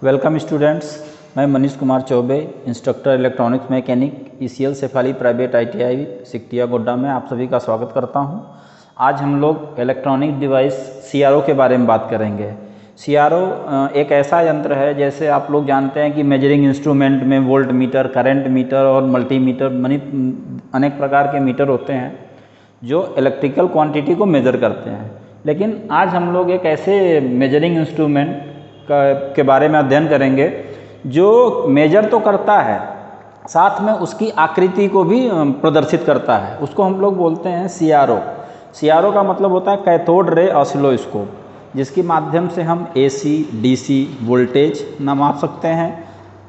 Welcome students, मैं Manish Kumar Chaube, instructor electronics mechanic ECL Shefali private ITI Sikatia Godda में आप सभी का स्वागत करता हूं। आज हम लोग इलेक्ट्रॉनिक डिवाइस CRO के बारे में बात करेंगे। CRO एक ऐसा यंत्र है, जैसे आप लोग जानते हैं कि मेजरिंग इंस्ट्रूमेंट में वोल्ट मीटर, करंट मीटर और मल्टीमीटर अनेक प्रकार के मीटर होते हैं जो इलेक्ट्रिकल क्वांटिटी को मेज़र करते हैं। लेकिन आज हम लोग एक ऐसे मेजरिंग इंस्ट्रूमेंट के बारे में अध्ययन करेंगे जो मेजर तो करता है, साथ में उसकी आकृति को भी प्रदर्शित करता है। उसको हम लोग बोलते हैं CRO। CRO का मतलब होता है कैथोड रे ऑसिलोस्कोप, जिसके माध्यम से हम AC, DC वोल्टेज माप सकते हैं,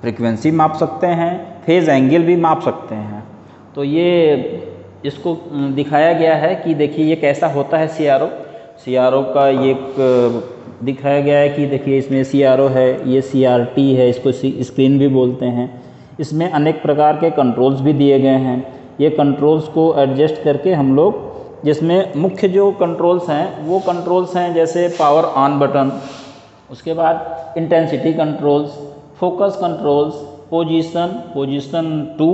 फ्रीक्वेंसी माप सकते हैं, फेज एंगल भी माप सकते हैं। तो ये इसको दिखाया गया है कि देखिए ये कैसा होता है CRO का ये दिखाया गया है कि देखिए इसमें CRO है, ये CRT है, इसको स्क्रीन भी बोलते हैं। इसमें अनेक प्रकार के कंट्रोल्स भी दिए गए हैं। ये कंट्रोल्स को एडजस्ट करके हम लोग, जिसमें मुख्य जो कंट्रोल्स हैं वो कंट्रोल्स हैं जैसे पावर ऑन बटन, उसके बाद intensity controls, focus controls, position 2,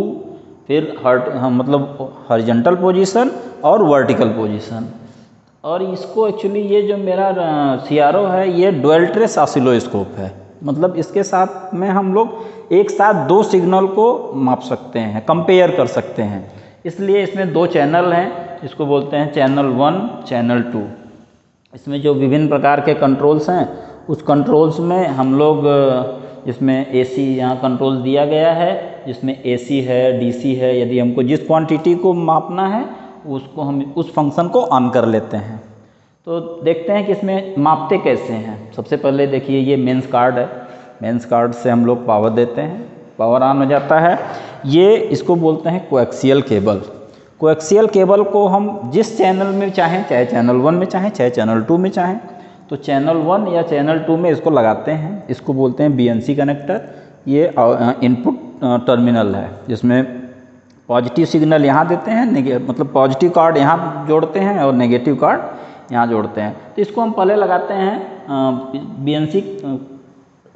फिर मतलब हॉरिजॉन्टल पोजीशन और वर्टिकल पोजीशन। और इसको एक्चुअली ये जो मेरा CRO है ये डुअल ट्रेस ऑसिलोस्कोप है। मतलब इसके साथ में हम लोग एक साथ दो सिग्नल को माप सकते हैं, कंपेयर कर सकते हैं। इसलिए इसमें दो चैनल हैं, इसको बोलते हैं चैनल 1, चैनल 2। इसमें जो विभिन्न प्रकार के कंट्रोल्स हैं उस कंट्रोल्स में हम लोग इसमें AC यहाँ कंट्रोल दिया गया है, जिसमें AC है, DC है। यदि हमको जिस क्वांटिटी को मापना है उसको हम उस फंक्शन को ऑन कर लेते हैं। तो देखते हैं कि इसमें मापते कैसे हैं। सबसे पहले देखिए ये मेंस कार्ड है। मेंस कार्ड से हम लोग पावर देते हैं, पावर ऑन हो जाता है। ये इसको बोलते हैं कोएक्सियल केबल। कोएक्सियल केबल को हम जिस चैनल में चाहें, चाहे चैनल 1 में चाहें, चाहे चैनल 2 में चाहें, तो चैनल 1 या चैनल 2 में इसको लगाते हैं। इसको बोलते हैं BNC कनेक्टर। ये इनपुट टर्मिनल है, जिसमें पॉजिटिव सिग्नल यहाँ देते हैं, मतलब पॉजिटिव कार्ड यहाँ जोड़ते हैं और नेगेटिव कार्ड यहाँ जोड़ते हैं। तो इसको हम पहले लगाते हैं BNC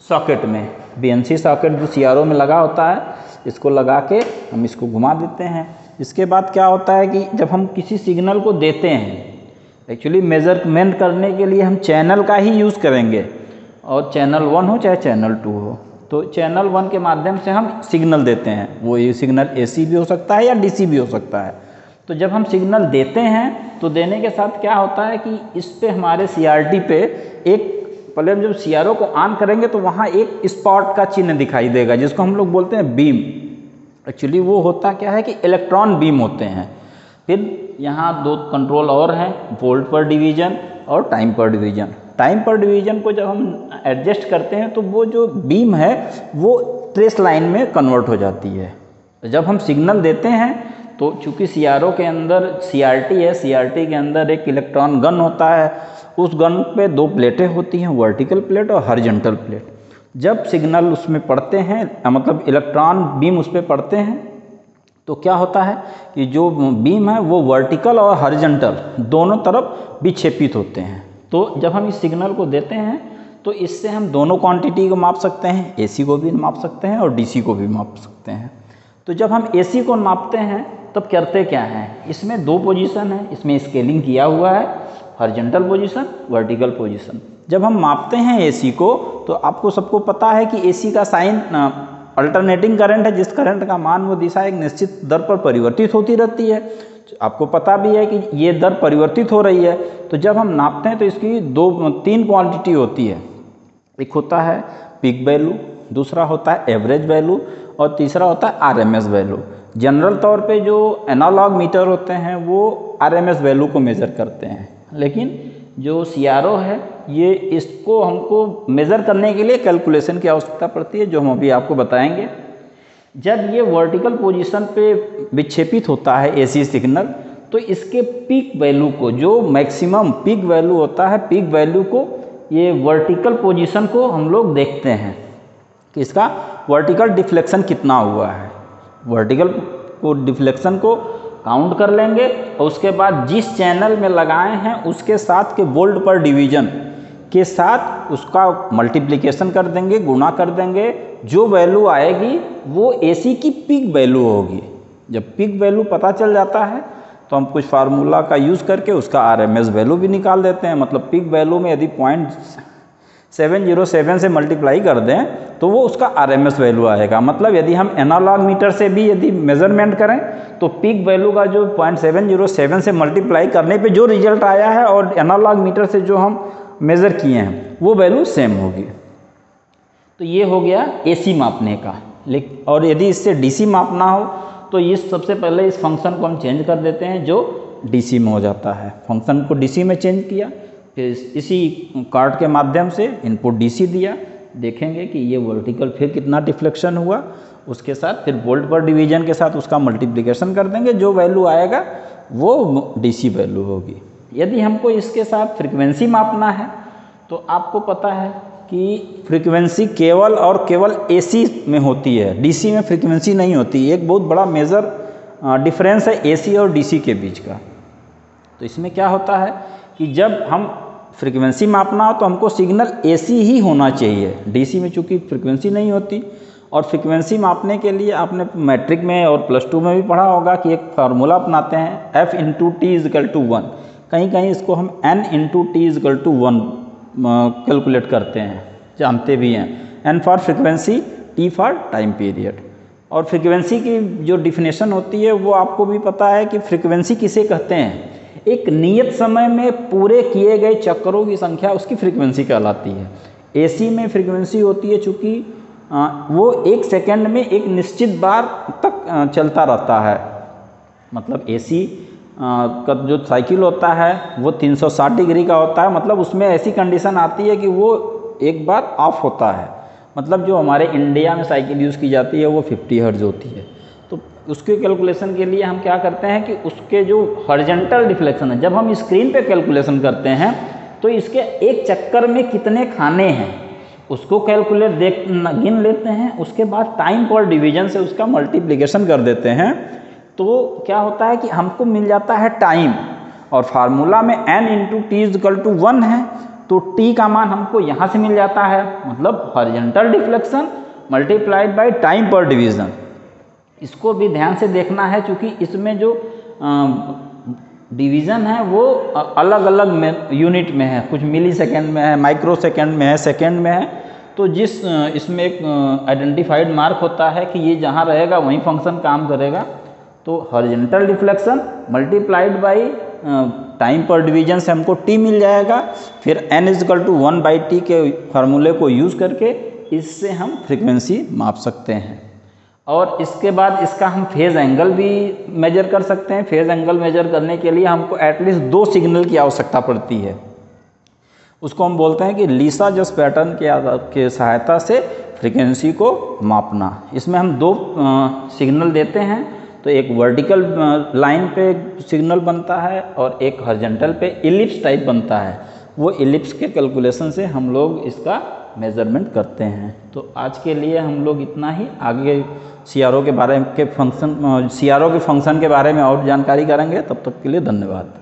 सॉकेट में। BNC सॉकेट जो CRO में लगा होता है, इसको लगा के हम इसको घुमा देते हैं। इसके बाद क्या होता है कि जब हम किसी सिग्नल को देते हैं, एक्चुअली मेजरमेंट करने के लिए हम चैनल का ही यूज़ करेंगे, और चैनल 1 हो चाहे चैनल 2 हो। तो चैनल 1 के माध्यम से हम सिग्नल देते हैं। वो ये सिग्नल AC भी हो सकता है या DC भी हो सकता है। तो जब हम सिग्नल देते हैं तो देने के साथ क्या होता है कि इस पे हमारे CRT पे एक, पहले जब CRO को ऑन करेंगे तो वहाँ एक स्पॉट का चिन्ह दिखाई देगा, जिसको हम लोग बोलते हैं बीम। एक्चुअली वो होता क्या है कि इलेक्ट्रॉन बीम होते हैं। फिर यहाँ दो कंट्रोल और हैं, वोल्ट पर डिवीज़न और टाइम पर डिवीज़न। टाइम पर डिवीज़न को जब हम एडजस्ट करते हैं तो वो जो बीम है वो ट्रेस लाइन में कन्वर्ट हो जाती है। जब हम सिग्नल देते हैं तो चूँकि CRO के अंदर CRT है, CRT के अंदर एक इलेक्ट्रॉन गन होता है। उस गन पे दो प्लेटें होती हैं, वर्टिकल प्लेट और हॉरिजॉन्टल प्लेट। जब सिग्नल उसमें पड़ते हैं, मतलब इलेक्ट्रॉन बीम उस पर पड़ते हैं, तो क्या होता है कि जो बीम है वो वर्टिकल और हॉरिजॉन्टल दोनों तरफ विक्षेपित होते हैं। तो जब हम इस सिग्नल को देते हैं तो इससे हम दोनों क्वांटिटी को माप सकते हैं, AC को भी माप सकते हैं और DC को भी माप सकते हैं। तो जब हम AC को मापते हैं तब करते क्या हैं, इसमें दो पोजीशन है, इसमें स्केलिंग किया हुआ है, हॉरिजॉन्टल पोजीशन, वर्टिकल पोजीशन। जब हम मापते हैं AC को तो आपको सबको पता है कि AC का साइन अल्टरनेटिंग करंट है। जिस करंट का मान वो दिशा एक निश्चित दर पर परिवर्तित होती रहती है। आपको पता भी है कि ये दर परिवर्तित हो रही है। तो जब हम नापते हैं तो इसकी 3 क्वांटिटी होती है। एक होता है पीक वैल्यू, दूसरा होता है एवरेज वैल्यू और तीसरा होता है RMS वैल्यू। जनरल तौर पे जो एनालॉग मीटर होते हैं वो RMS वैल्यू को मेज़र करते हैं, लेकिन जो CRO है ये इसको हमको मेज़र करने के लिए कैलकुलेशन की आवश्यकता पड़ती है, जो हम अभी आपको बताएंगे। जब ये वर्टिकल पोजीशन पे विक्षेपित होता है AC सिग्नल, तो इसके पीक वैल्यू को, जो मैक्सिमम पीक वैल्यू होता है, पीक वैल्यू को ये वर्टिकल पोजीशन को हम लोग देखते हैं कि इसका वर्टिकल डिफ्लेक्शन कितना हुआ है। वर्टिकल को डिफ्लेक्शन को काउंट कर लेंगे और उसके बाद जिस चैनल में लगाए हैं उसके साथ के वोल्ट पर डिवीज़न के साथ उसका मल्टीप्लिकेशन कर देंगे, गुणा कर देंगे, जो वैल्यू आएगी वो AC की पीक वैल्यू होगी। जब पीक वैल्यू पता चल जाता है तो हम कुछ फार्मूला का यूज़ करके उसका RMS वैल्यू भी निकाल देते हैं। मतलब पीक वैल्यू में यदि 0.707 से मल्टीप्लाई कर दें तो वो उसका RMS वैल्यू आएगा। मतलब यदि हम एनालॉग मीटर से भी यदि मेज़रमेंट करें तो पीक वैल्यू का जो 0.707 से मल्टीप्लाई करने पे जो रिजल्ट आया है और एनालॉग मीटर से जो हम मेज़र किए हैं वो वैल्यू सेम होगी। तो ये हो गया AC मापने का। और यदि इससे DC मापना हो तो इस सबसे पहले इस फंक्शन को हम चेंज कर देते हैं जो DC में हो जाता है। फंक्शन को DC में चेंज किया, फिर इसी कार्ड के माध्यम से इनपुट DC दिया, देखेंगे कि ये वर्टिकल फिर कितना डिफ्लेक्शन हुआ, उसके साथ फिर वोल्ट पर डिवीजन के साथ उसका मल्टीप्लिकेशन कर देंगे, जो वैल्यू आएगा वो DC वैल्यू होगी। यदि हमको इसके साथ फ्रीक्वेंसी मापना है तो आपको पता है कि फ्रीक्वेंसी केवल और केवल AC में होती है, DC में फ्रीक्वेंसी नहीं होती। एक बहुत बड़ा मेजर डिफरेंस है AC और DC के बीच का। तो इसमें क्या होता है कि जब हम फ्रीक्वेंसी मापना हो तो हमको सिग्नल AC ही होना चाहिए, DC में चूँकि फ्रीक्वेंसी नहीं होती। और फ्रीक्वेंसी मापने के लिए आपने मैट्रिक में और +2 में भी पढ़ा होगा कि एक फार्मूला अपनाते हैं F × T = 1। कहीं कहीं इसको हम N × T = 1 कैलकुलेट करते हैं, जानते भी हैं। N for frequency, T for time period. और फ्रीक्वेंसी की जो डिफिनेशन होती है वो आपको भी पता है कि फ्रीक्वेंसी किसे कहते हैं। एक नियत समय में पूरे किए गए चक्करों की संख्या उसकी फ्रीक्वेंसी कहलाती है। AC में फ्रीक्वेंसी होती है चूँकि वो 1 सेकंड में एक निश्चित बार तक चलता रहता है। मतलब AC का जो साइकिल होता है वो 360 डिग्री का होता है। मतलब उसमें ऐसी कंडीशन आती है कि वो एक बार ऑफ होता है। मतलब जो हमारे इंडिया में साइकिल यूज़ की जाती है वो 50 हर्ट्ज होती है। तो उसके कैलकुलेशन के लिए हम क्या करते हैं कि उसके जो हॉरिजॉन्टल डिफ्लेक्शन है, जब हम स्क्रीन पे कैलकुलेशन करते हैं तो इसके एक चक्कर में कितने खाने हैं उसको कैलकुलेट गिन लेते हैं। उसके बाद टाइम पर डिवीजन से उसका मल्टीप्लिकेशन कर देते हैं। तो क्या होता है कि हमको मिल जाता है टाइम, और फार्मूला में N × T = 1 है। तो T का मान हमको यहाँ से मिल जाता है, मतलब horizontal deflection multiplied by time पर डिवीज़न। इसको भी ध्यान से देखना है क्योंकि इसमें जो डिवीज़न है वो अलग अलग यूनिट में है, कुछ मिली सेकेंड में है, माइक्रो सेकेंड में है, सेकेंड में है। तो जिस इसमें एक आइडेंटिफाइड मार्क होता है कि ये जहाँ रहेगा वहीं फंक्शन काम करेगा। तो horizontal deflection multiplied by time पर डिवीजन से हमको T मिल जाएगा। फिर N = 1/T के फार्मूले को यूज़ करके इससे हम फ्रीक्वेंसी माप सकते हैं। और इसके बाद इसका हम फेज़ एंगल भी मेजर कर सकते हैं। फेज़ एंगल मेजर करने के लिए हमको एटलीस्ट 2 सिग्नल की आवश्यकता पड़ती है। उसको हम बोलते हैं कि लीसा जस पैटर्न के सहायता से फ्रीक्वेंसी को मापना। इसमें हम 2 सिग्नल देते हैं। तो एक वर्टिकल लाइन पे सिग्नल बनता है और एक हॉरिजॉन्टल पे इलिप्स टाइप बनता है। वो इलिप्स के कैलकुलेशन से हम लोग इसका मेज़रमेंट करते हैं। तो आज के लिए हम लोग इतना ही। आगे CRO के फंक्शन के बारे में और जानकारी करेंगे। तब तक के लिए धन्यवाद।